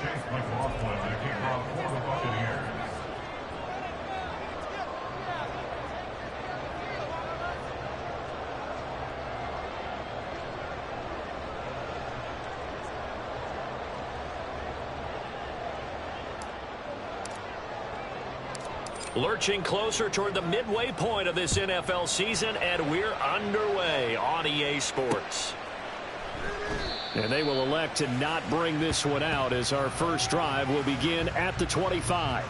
Chase McLaughlin, the kicker for the Buccaneers. Lurching closer toward the midway point of this NFL season, and we're underway on EA Sports. And they will elect to not bring this one out as our first drive will begin at the 25.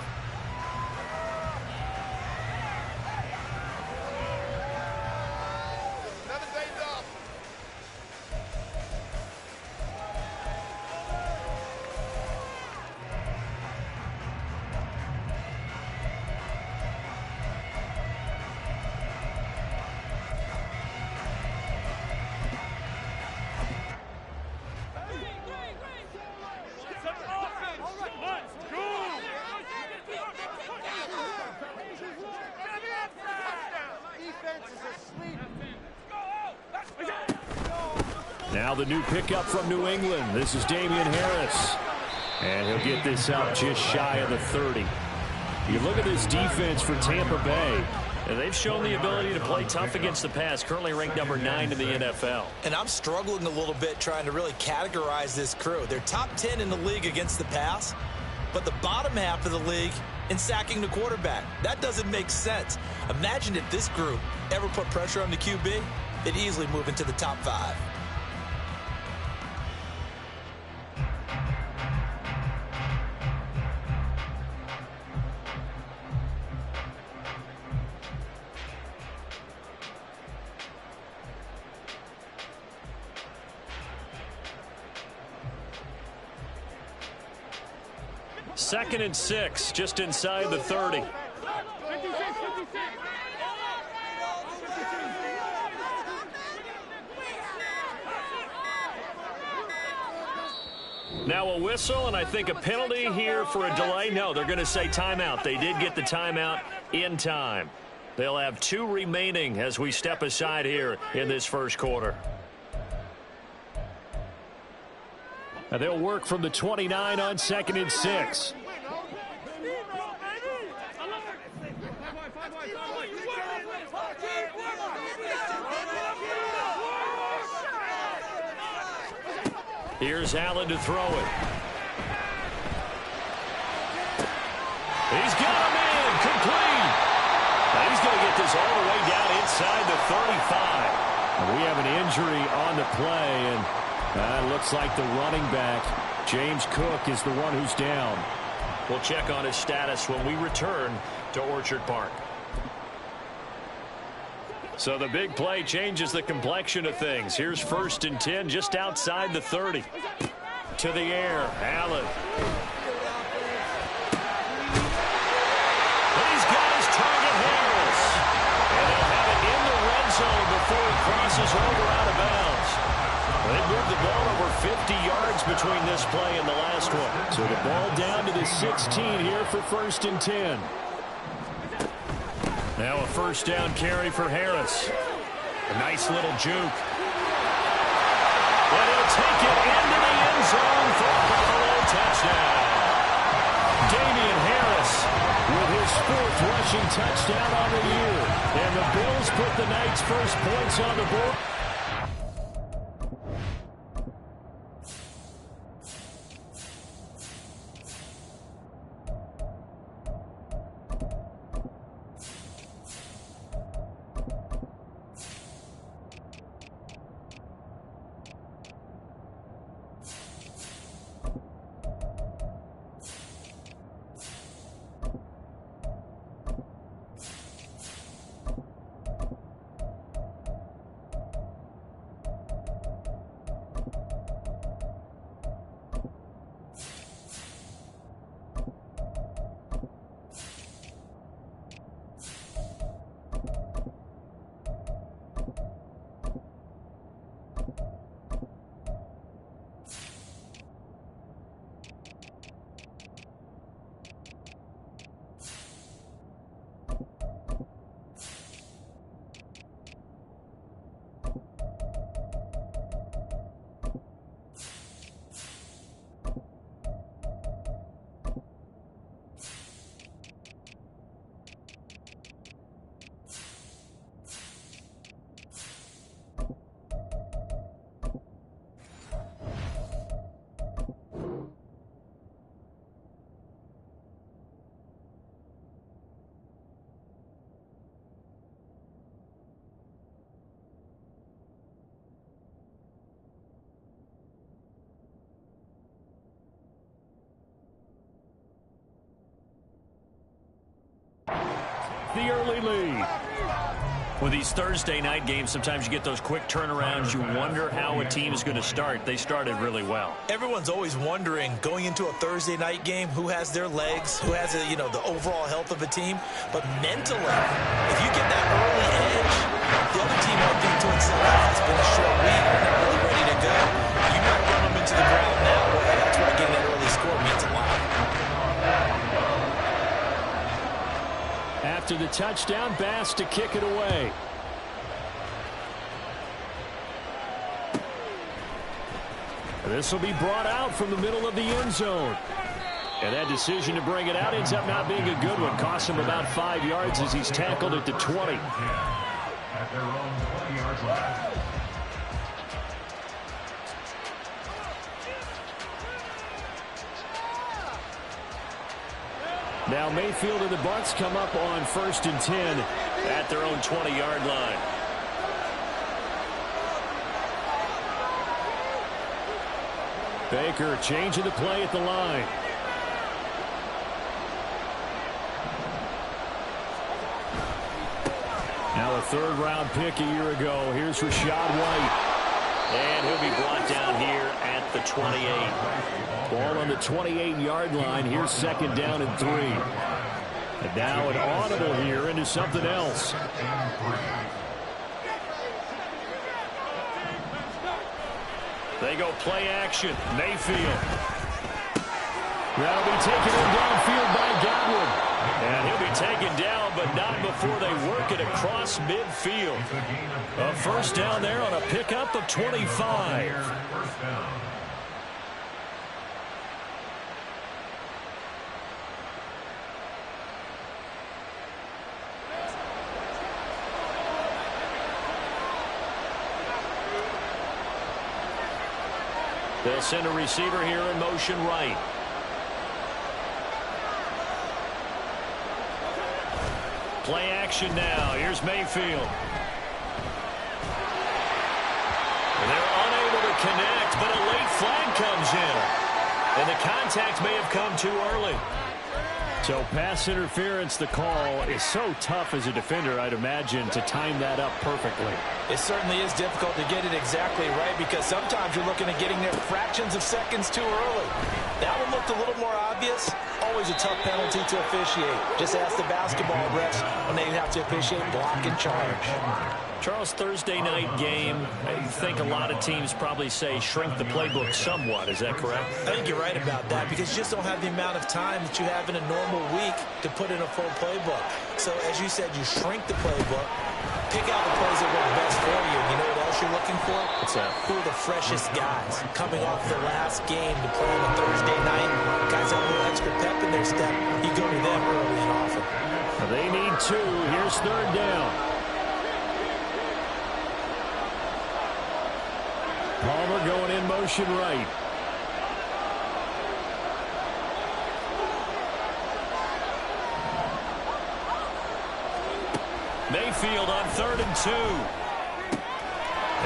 Now the new pickup from New England. This is Damien Harris. And he'll get this up just shy of the 30. You look at this defense for Tampa Bay. And they've shown the ability to play tough against the pass, currently ranked number 9 in the NFL. And I'm struggling a little bit trying to really categorize this crew. They're top 10 in the league against the pass, but the bottom half of the league in sacking the quarterback. That doesn't make sense. Imagine if this group ever put pressure on the QB, they'd easily move into the top 5. Second and 6, just inside the 30. Now a whistle, and I think a penalty here for a delay. No, they're going to say timeout. They did get the timeout in time. They'll have 2 remaining as we step aside here in this first quarter. And they'll work from the 29 on second and 6. Here's Allen to throw it. He's got him in, complete. Now he's going to get this all the way down inside the 35. And we have an injury on the play, and it looks like the running back, James Cook, is the one who's down. We'll check on his status when we return to Orchard Park. So the big play changes the complexion of things. Here's first and 10 just outside the 30. To the air, Allen. He's got his target Harris. And he'll have it in the red zone before he crosses over out of bounds. They moved the ball over 50 yards between this play and the last one. So the ball down to the 16 here for first and 10. Now a first down carry for Harris. A nice little juke. And he'll take it into the end zone for a Buffalo touchdown. Damien Harris with his 4th rushing touchdown on the year. And the Bills put the Knights' first points on the board. the early lead. With these Thursday night games, sometimes you get those quick turnarounds. You wonder how a team is going to start. They started really well. Everyone's always wondering, going into a Thursday night game, who has their legs, who has the overall health of a team. But mentally, if you get that early edge, the other team might think to itself, it's been a short week, we're not really ready to go. You might run them into the ground that way. That's why getting that early score means a lot. After the touchdown, Bass to kick it away. This will be brought out from the middle of the end zone. And that decision to bring it out ends up not being a good one. Costs him about 5 yards as he's tackled at the 20. At their own 20-yard line. Now Mayfield and the Bucs come up on 1st and 10 at their own 20-yard line. Baker changing the play at the line. Now a 3rd-round pick a year ago. Here's Rachaad White. And he'll be brought down here at the 28. Ball on the 28-yard line. Here's 2nd down and 3. And now an audible here into something else. They go play action. Mayfield. That'll be taken in downfield by Godwin. And he'll be taken down, but not before they work it across midfield. A 1st down there on a pickup of 25. They'll send a receiver here in motion right. Play action now. Here's Mayfield. And they're unable to connect, but a late flag comes in. And the contact may have come too early. So pass interference, the call is so tough as a defender, I'd imagine, to time that up perfectly. It certainly is difficult to get it exactly right because sometimes you're looking at getting there fractions of seconds too early. That one looked a little more obvious. Always a tough penalty to officiate. Just ask the basketball refs when they have to officiate block and charge. Charles, Thursday night game, I think a lot of teams probably say shrink the playbook somewhat. Is that correct? I think you're right about that because you just don't have the amount of time that you have in a normal week to put in a full playbook. So, as you said, you shrink the playbook, pick out the plays that work best for you. And you know what else you're looking for? What's that? Who are the freshest guys coming off the last game to play on a Thursday night? Guys have a little extra pep in their step. You go to them early and often. They need 2. Here's 3rd down. Palmer going in motion right. Mayfield on 3rd and 2.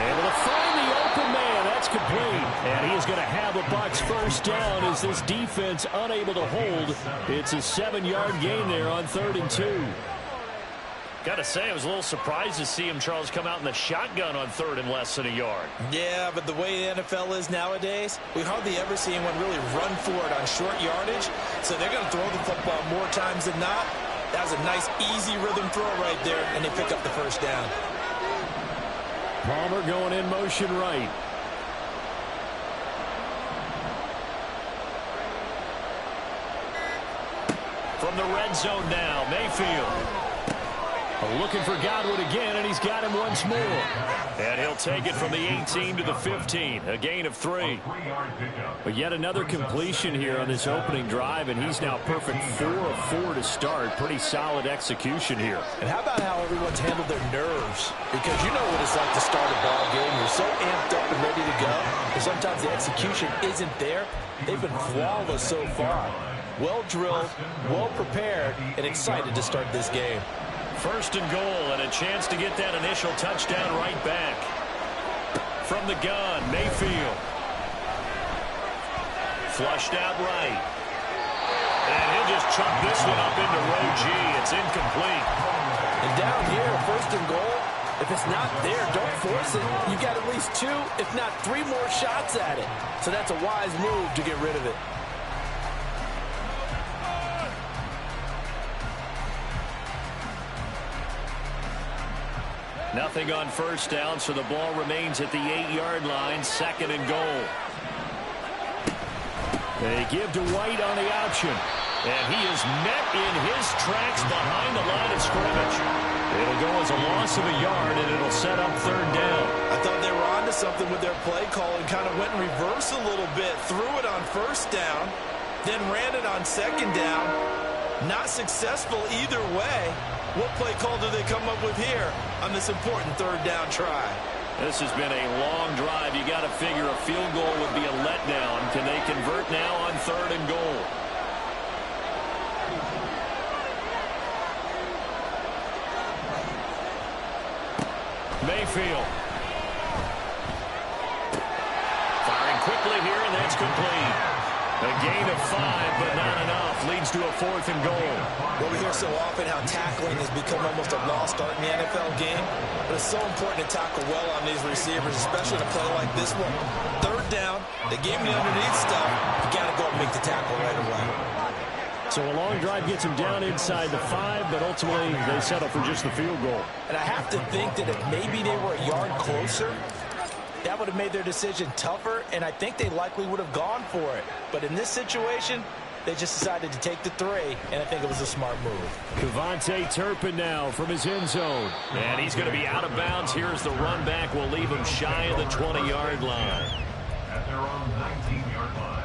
Able to find the open man. That's complete. And he is going to have a Bucs 1st down as this defense unable to hold. It's a 7-yard gain there on 3rd and 2. Got to say, I was a little surprised to see him, Charles, come out in the shotgun on 3rd and less than a yard. Yeah, but the way the NFL is nowadays, we hardly ever see anyone really run for it on short yardage. So they're going to throw the football more times than not. That was a nice, easy rhythm throw right there, and they pick up the 1st down. Palmer going in motion right. From the red zone now, Mayfield. Looking for Godwin again, and he's got him once more. And he'll take it from the 18 to the 15, a gain of 3. But yet another completion here on this opening drive, and he's now perfect 4 of 4 to start. Pretty solid execution here. And how about how everyone's handled their nerves? Because you know what it's like to start a ball game. You're so amped up and ready to go, and sometimes the execution isn't there. They've been flawless so far. Well drilled, well prepared, and excited to start this game. 1st and goal, and a chance to get that initial touchdown right back. From the gun, Mayfield. Flushed out right. And he'll just chuck this one up into row G. It's incomplete. And down here, first and goal, if it's not there, don't force it. You've got at least 2, if not 3 more shots at it. So that's a wise move to get rid of it. Nothing on first down, so the ball remains at the 8-yard line, second and goal. They give to White on the option. And he is met in his tracks behind the line of scrimmage. It'll go as a loss of a yard, and it'll set up third down. I thought they were onto something with their play call and kind of went in reverse a little bit. Threw it on first down, then ran it on second down. Not successful either way. What play call do they come up with here on this important third down try? This has been a long drive. You got to figure a field goal would be a letdown. Can they convert now on third and goal? Mayfield. Firing quickly here, and that's complete. A gain of 5, but not enough. Leads to a fourth and goal. Well, we hear so often how tackling has become almost a lost art in the NFL game. But it's so important to tackle well on these receivers, especially in a play like this one. Third down, they gave me underneath stuff. You got to go and make the tackle right away. So a long drive gets him down inside the 5, but ultimately they settle for just the field goal. And I have to think that if maybe they were a yard closer, that would have made their decision tougher, and I think they likely would have gone for it. But in this situation, they just decided to take the 3, and I think it was a smart move. KaVontae Turpin now from his end zone. And he's going to be out of bounds. Here's the run back. Will leave him shy of the 20-yard line. At their own 19-yard line.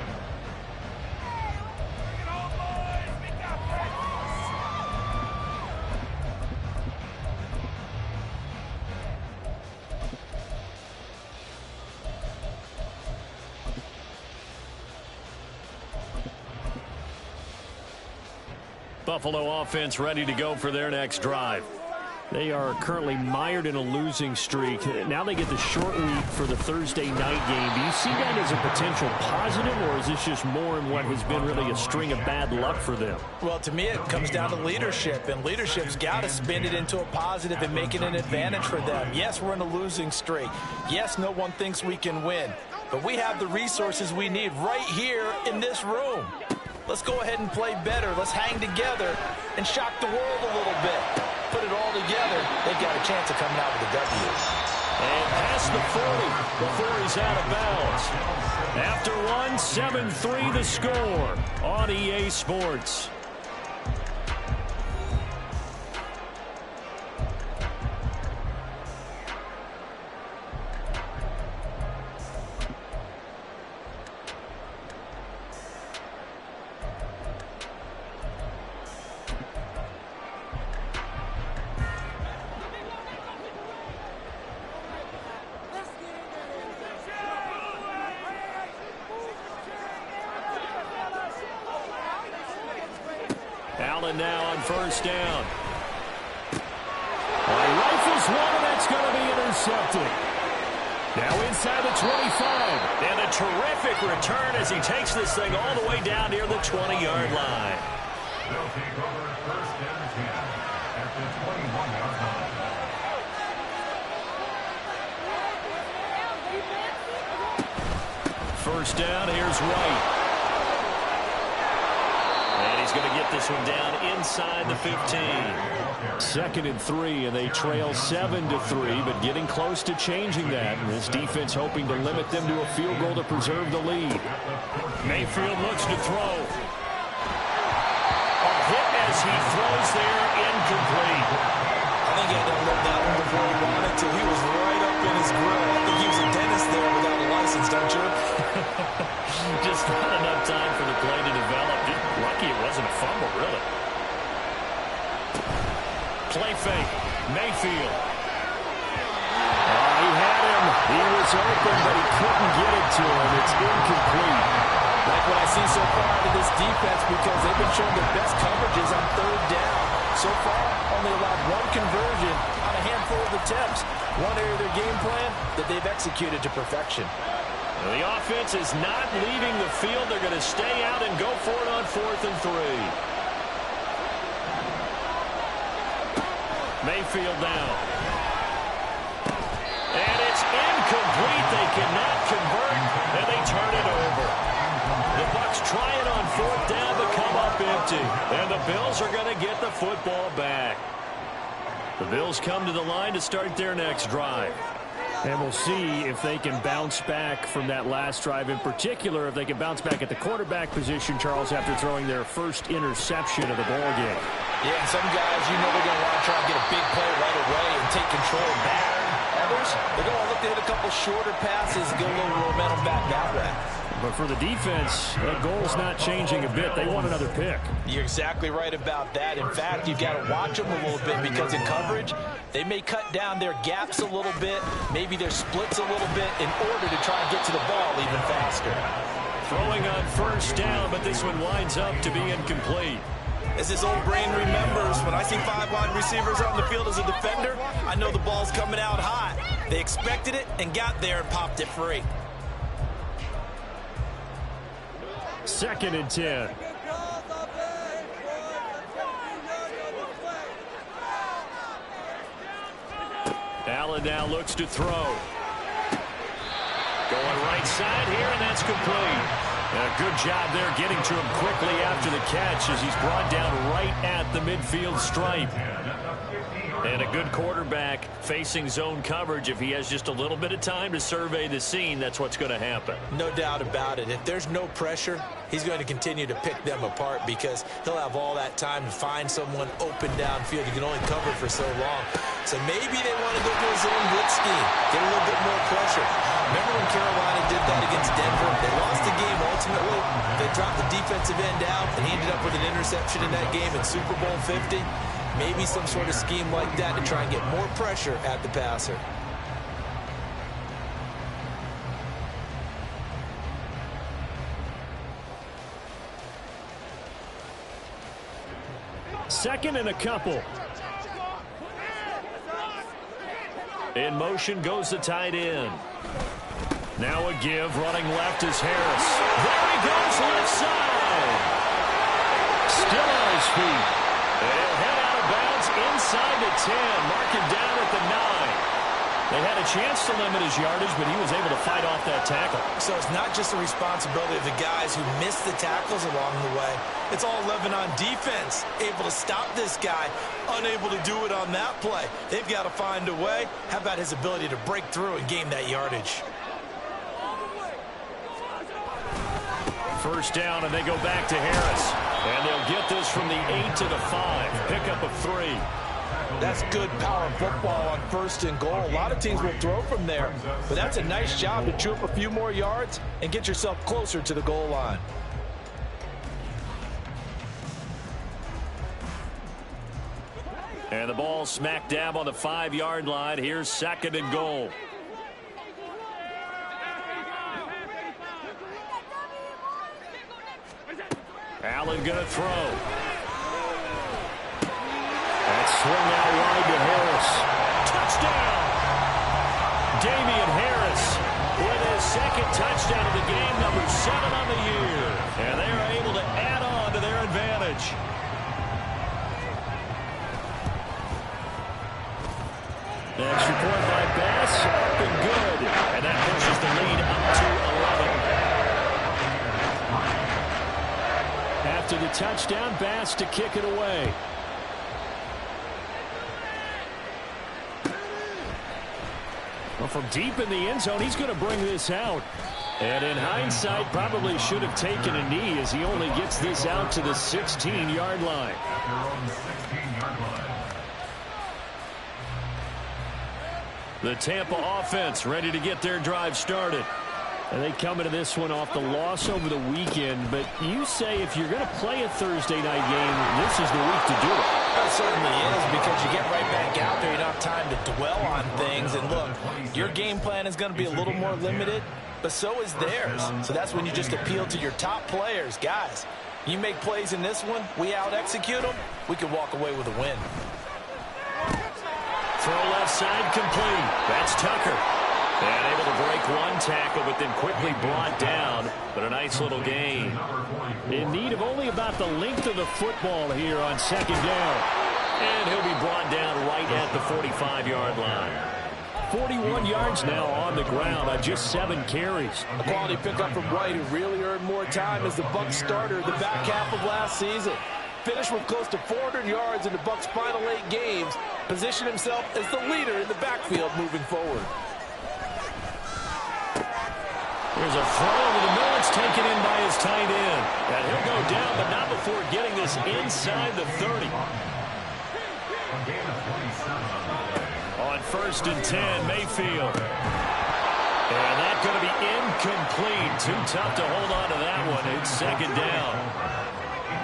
Buffalo offense ready to go for their next drive. They are currently mired in a losing streak. Now they get the short week for the Thursday night game. Do you see that as a potential positive, or is this just more in what has been really a string of bad luck for them? Well, to me, it comes down to leadership, and leadership's got to spin it into a positive and make it an advantage for them. Yes, we're in a losing streak. Yes, no one thinks we can win, but we have the resources we need right here in this room. Let's go ahead and play better. Let's hang together and shock the world a little bit. Put it all together, they've got a chance of coming out with a W. And past the 40 before he's out of bounds. After one, 7-3 the score on EA Sports. Allen now on first down. Rifles one, and that's going to be intercepted. Now inside the 25. And a terrific return as he takes this thing all the way down near the 20-yard line. They'll take over at first down and 10 at the 21-yard line. First down, here's White. And he's going to get this one down inside the 15. 2nd and 3, and they trail 7-3, but getting close to changing that. And this defense hoping to limit them to a field goal to preserve the lead. Mayfield looks to throw. A hit as he throws there, incomplete. I think he had to look that one before he wanted to. He was right up in his grill. I think he was a dentist there without a license, don't you? Just not enough time for the play to develop. Just lucky it wasn't a fumble, really. Play fake. Mayfield. He had him. He was open, but he couldn't get it to him. It's incomplete. Like what I see so far out of this defense, because they've been showing their best coverages on third down. So far, only allowed one conversion on a handful of attempts. One area of their game plan that they've executed to perfection. The offense is not leaving the field. They're going to stay out and go for it on 4th and 3. Mayfield now. And it's incomplete. They cannot convert, and they turn it over. The Bucs trying on 4th down to come up empty. And the Bills are going to get the football back. The Bills come to the line to start their next drive. And we'll see if they can bounce back from that last drive. In particular, if they can bounce back at the quarterback position, Charles, after throwing their first interception of the ballgame. Yeah, and some guys, you know they're going to want to try and get a big play right away and take control back. Others, they're going to look to hit a couple shorter passes and get a little momentum back that way. But for the defense, that goal's not changing a bit. They want another pick. You're exactly right about that. In fact, you've got to watch them a little bit because in coverage, they may cut down their gaps a little bit, maybe their splits a little bit in order to try and get to the ball even faster. Throwing on 1st down, but this one winds up to be incomplete. As this old brain remembers, when I see 5 wide receivers on the field as a defender, I know the ball's coming out hot. They expected it and got there and popped it free. 2nd and 10. Allen now looks to throw. Going right side here, and that's complete. A good job there getting to him quickly after the catch as he's brought down right at the midfield stripe. And a good quarterback facing zone coverage. If he has just a little bit of time to survey the scene, that's what's going to happen. No doubt about it. If there's no pressure, he's going to continue to pick them apart because he'll have all that time to find someone open downfield. You can only cover for so long. So maybe they want to go to a zone blitz scheme, get a little bit more pressure. Remember when Carolina did that against Denver? They lost the game ultimately. They dropped the defensive end out, and he ended up with an interception in that game in Super Bowl 50. Maybe some sort of scheme like that to try and get more pressure at the passer. Second and a couple. In motion goes the tight end. Now a give, running left is Harris. There he goes, left side. Still on his feet. They'll head out of bounds inside the 10, mark him down at the 9. They had a chance to limit his yardage, but he was able to fight off that tackle. So it's not just the responsibility of the guys who missed the tackles along the way. It's all 11 on defense, able to stop this guy, unable to do it on that play. They've got to find a way. How about his ability to break through and gain that yardage? First down, and they go back to Harris. And they'll get this from the 8 to the 5. Pickup of 3. That's good power football on 1st and goal. A lot of teams will throw from there, but that's a nice job to chew up a few more yards and get yourself closer to the goal line. And the ball smack dab on the 5-yard line. Here's 2nd and goal. Allen going to throw. That swing out wide to Harris. Touchdown! Damian Harris with his 2nd touchdown of the game, number 7 on the year. And they are able to add on to their advantage. Extra point by Bass, up and good. And that pushes the lead up to 11. After the touchdown, Bass to kick it away. Well, from deep in the end zone, he's going to bring this out. And in hindsight, probably should have taken a knee as he only gets this out to the 16-yard line. The Tampa offense ready to get their drive started. And they come into this one off the loss over the weekend. But you say if you're going to play a Thursday night game, this is the week to do it. It certainly is, because you get right back out there. You don't have time to dwell on things. And look, your game plan is going to be a little more limited, but so is theirs. So that's when you just appeal to your top players. Guys, you make plays in this one, we out-execute them, we can walk away with a win. Throw left side complete. That's Tucker. And able to break one tackle, but then quickly brought down. But a nice little gain. In need of only about the length of the football here on 2nd down. And he'll be brought down right at the 45-yard line. 41 yards now on the ground on just 7 carries. A quality pickup from White, who really earned more time as the Bucs starter the back half of last season. Finished with close to 400 yards in the Bucs' final 8 games. Positioned himself as the leader in the backfield moving forward. There's a throw over the middle. It's taken in by his tight end. And he'll go down, but not before getting this inside the 30. On 1st and 10, Mayfield. And that's going to be incomplete. Too tough to hold on to that one. It's 2nd down.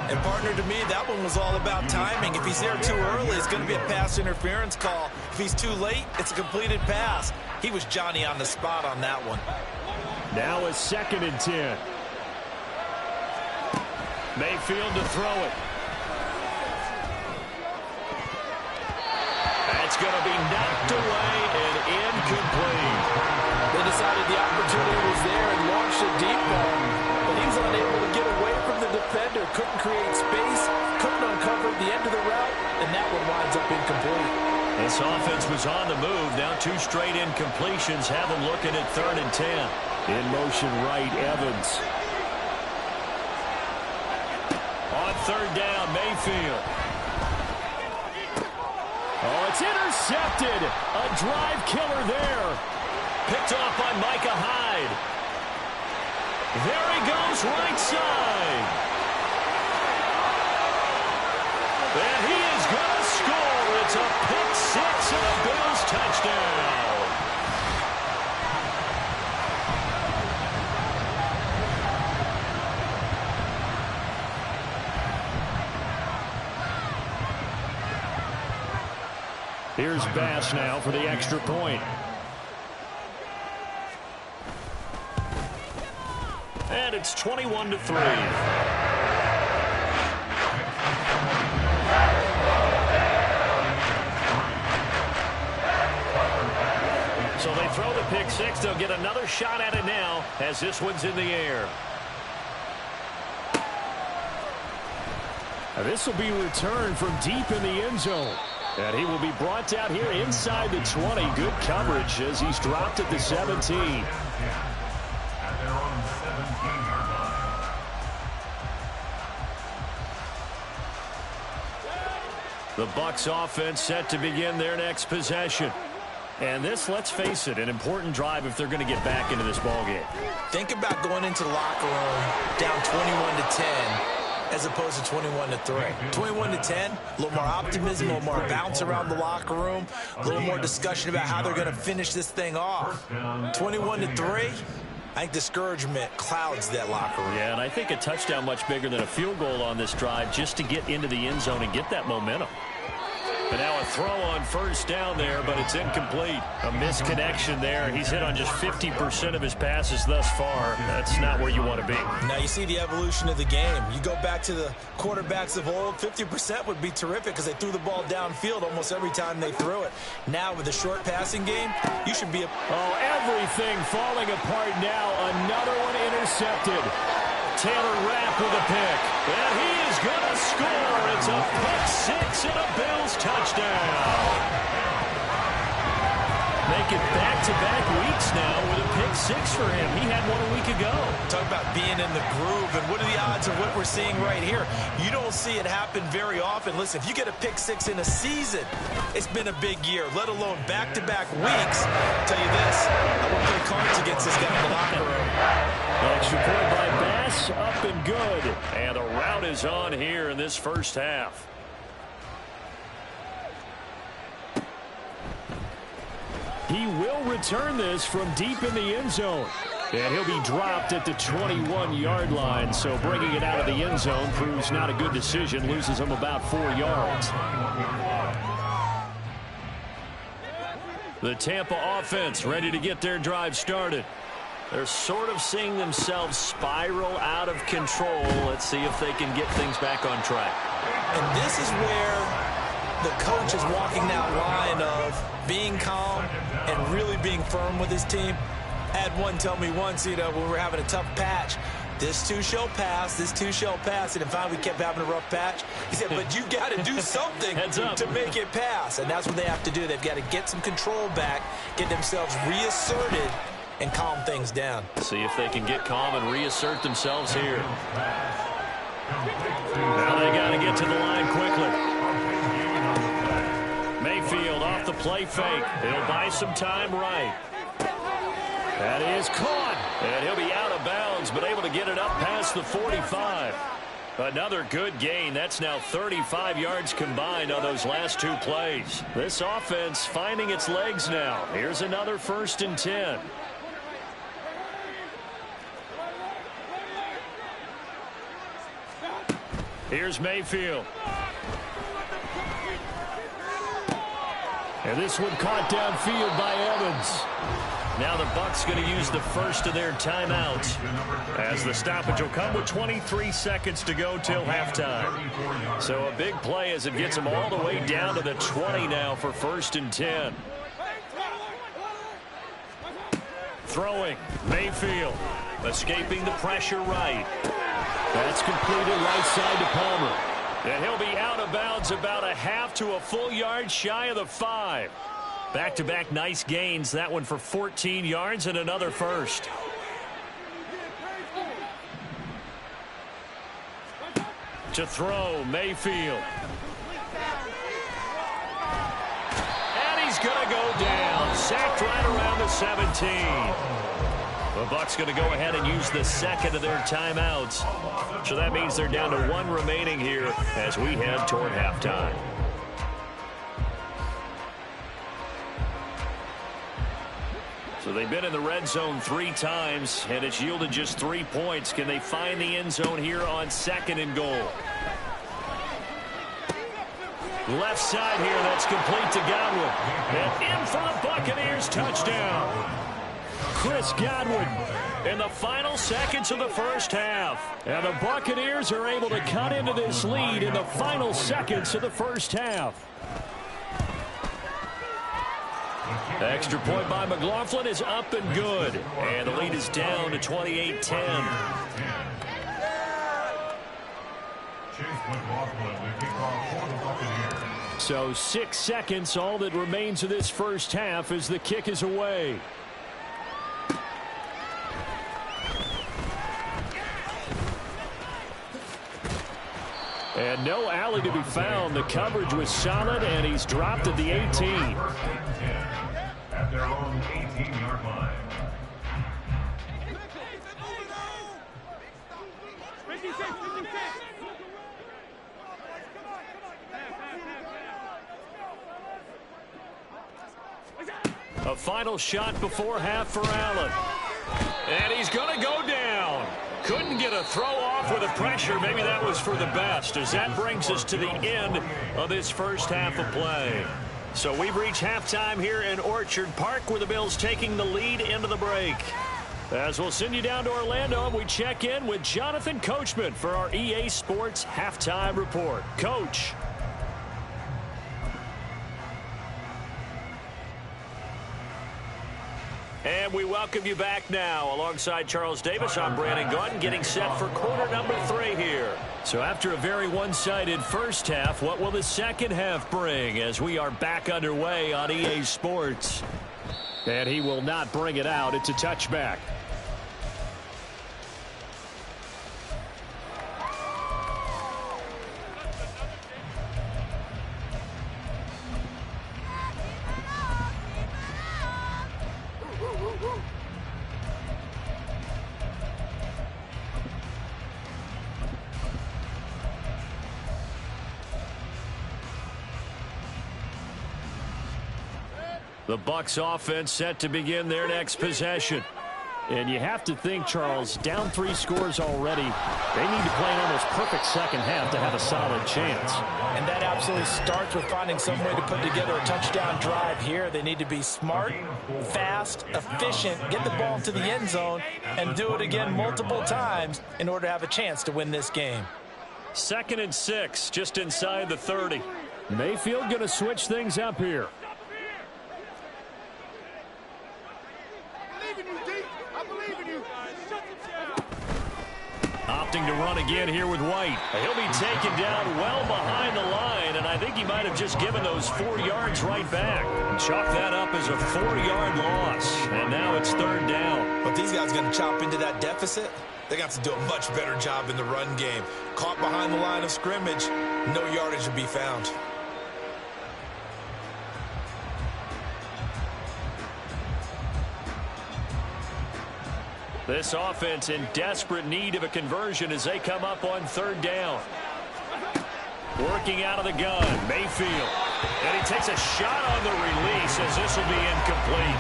And partner, to me, that one was all about timing. If he's there too early, it's going to be a pass interference call. If he's too late, it's a completed pass. He was Johnny on the spot on that one. Now a 2nd and 10. Mayfield to throw it. That's going to be knocked away and incomplete. They decided the opportunity was there and launched a deep ball, but he was unable to get away from the defender. Couldn't create space, couldn't uncover the end of the route, and that one winds up incomplete. This offense was on the move. Now 2 straight incompletions have them looking at 3rd and 10. In motion right, Evans. On 3rd down, Mayfield. Oh, it's intercepted. A drive killer there. Picked off by Micah Hyde. There he goes, right side. And he is going to score. It's a pick 6 and a Bills touchdown. Here's Bass now for the extra point. And it's 21-3. So they throw the pick 6. They'll get another shot at it now as this one's in the air. Now this will be returned from deep in the end zone. And he will be brought down here inside the 20. Good coverage as he's dropped at the 17. The Bucs offense set to begin their next possession. And this, let's face it, an important drive if they're going to get back into this ballgame. Think about going into the locker room down 21-10 as opposed to 21-3. 21-10, a little more optimism, a little more bounce around the locker room, a little more discussion about how they're going to finish this thing off. 21-3, I think discouragement clouds that locker room. Yeah, and I think a touchdown much bigger than a field goal on this drive just to get into the end zone and get that momentum. But now a throw on 1st down there, but it's incomplete. A misconnection there. He's hit on just 50% of his passes thus far. That's not where you want to be. Now you see the evolution of the game. You go back to the quarterbacks of old, 50% would be terrific because they threw the ball downfield almost every time they threw it. Now with the short passing game, you should be everything falling apart now. Another one intercepted. Taylor Rapp with a pick. And he is going to score. It's a pick 6 and a Bills touchdown. Make it back-to-back weeks now with a pick 6 for him. He had one a week ago. Talk about being in the groove, and what are the odds of what we're seeing right here? You don't see it happen very often. Listen, if you get a pick 6 in a season, it's been a big year, let alone back-to-back weeks. I'll tell you this, I won't play cards against this guy in the locker room. Extra point by Bass, up and good. And the route is on here in this first half. He will return this from deep in the end zone. And he'll be dropped at the 21-yard line. So bringing it out of the end zone proves not a good decision. Loses him about 4 yards. The Tampa offense ready to get their drive started. They're sort of seeing themselves spiral out of control. Let's see if they can get things back on track. And this is where the coach is walking that line of being calm and really being firm with his team. I had one tell me once, when we were having a tough patch, this too shall pass, this too shall pass. And finally, we kept having a rough patch. He said, but you got to do something to make it pass. And that's what they have to do. They've got to get some control back, get themselves reasserted, and calm things down. See if they can get calm and reassert themselves here. Now they got to get to the line quickly. Mayfield off the play fake. He'll buy some time right. That is caught. And he'll be out of bounds, but able to get it up past the 45. Another good gain. That's now 35 yards combined on those last 2 plays. This offense finding its legs now. Here's another 1st and 10. Here's Mayfield. And this one caught downfield by Evans. Now the Bucs going to use the first of their timeouts, as the stoppage will come with 23 seconds to go till halftime. So a big play as it gets them all the way down to the 20 now for 1st and 10. Throwing, Mayfield, escaping the pressure right. That's completed right side to Palmer. And he'll be out of bounds about a half to a full yard shy of the 5. Back-to-back nice gains. That one for 14 yards and another first. To throw, Mayfield. And he's going to go down. Sacked right around the 17. The Bucs going to go ahead and use the second of their timeouts. So that means they're down to 1 remaining here as we head toward halftime. So they've been in the red zone 3 times, and it's yielded just 3 points. Can they find the end zone here on 2nd and goal? Left side here, that's complete to Godwin. And in for the Buccaneers, touchdown. Chris Godwin in the final seconds of the first half. And the Buccaneers are able to cut into this lead in the final seconds of the first half. Extra point by McLaughlin is up and good. And the lead is down to 28-10. So 6 seconds, all that remains of this first half as the kick is away. And no alley to be found. The coverage was solid, and he's dropped at the 18. At their own 18-yard line. A final shot before half for Allen. And he's going to go down. Couldn't get a throw off with the pressure. Maybe that was for the best, as that brings us to the end of this first half of play. So we've reached halftime here in Orchard Park, where the Bills taking the lead into the break. As we'll send you down to Orlando, and we check in with Jonathan Coachman for our EA Sports Halftime Report. Coach. And we welcome you back now. Alongside Charles Davis, I'm Brandon Gaudin, getting set for quarter number 3 here. So after a very one-sided first half, what will the second half bring as we are back underway on EA Sports? And he will not bring it out. It's a touchback. The Bucs offense set to begin their next possession. And you have to think, Charles, down 3 scores already. They need to play an almost perfect second half to have a solid chance. And that absolutely starts with finding some way to put together a touchdown drive here. They need to be smart, fast, efficient, get the ball into the end zone, and do it again multiple times in order to have a chance to win this game. 2nd and 6, just inside the 30. Mayfield going to switch things up here. choosing to run again here with White. He'll be taken down well behind the line, and I think he might have just given those 4 yards right back. Chalk that up as a 4-yard loss, and now it's 3rd down. But these guys going to chop into that deficit? They got to do a much better job in the run game. Caught behind the line of scrimmage, no yardage to be found. This offense in desperate need of a conversion as they come up on 3rd down. Working out of the gun, Mayfield. And he takes a shot on the release as this will be incomplete.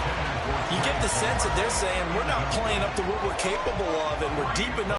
You get the sense that they're saying we're not playing up to what we're capable of, and we're deep enough.